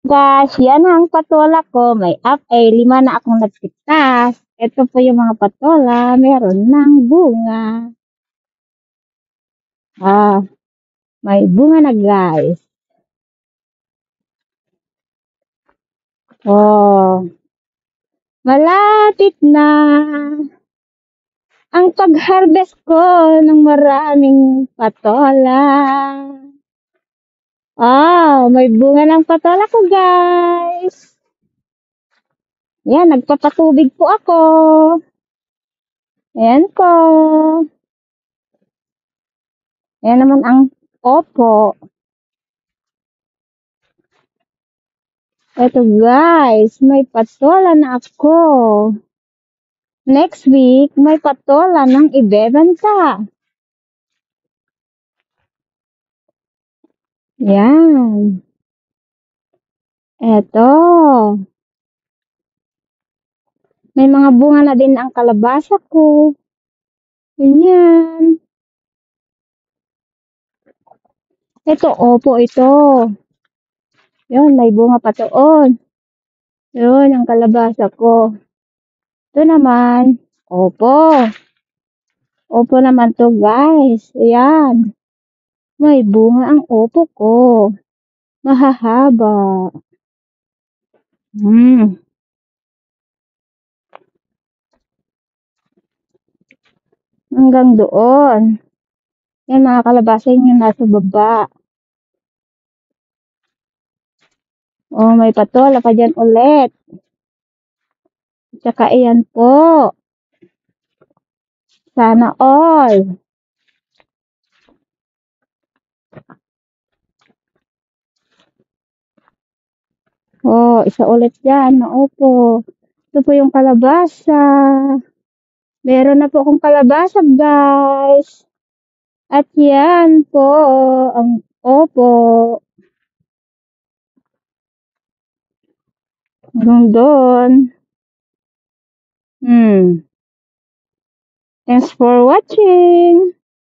Guys, yan ang patola ko. May up ay 5 na akong nagpitas. Ito po yung mga patola. Meron ng bunga. May bunga na guys. Malapit na ang pag-harvest ko ng maraming patola. May bunga ng patola ko guys. Yan, nagpapatubig po ako. Ayan po. Ayan naman ang opo. Ito guys, may patola na ako. Next week, may patola ng ibebenta. Yan. Eto. May mga bunga na din ang kalabasa ko. Ganyan. Ito, opo ito. Yun, may bunga pa doon. Yun, ang kalabasa ko. Ito naman, opo. Opo naman to guys. Ayan. May bunga ang opo ko. Mahahaba. Hanggang doon. Yan, mga kalabasa yung nasa baba. May patola pa dyan ulit. Tsaka ayan po. Sana all. Isa ulit dyan. Naupo. Ito po yung kalabasa. Meron na po akong kalabasa, guys. At yan po ang opo. Hanggang doon. Thanks for watching.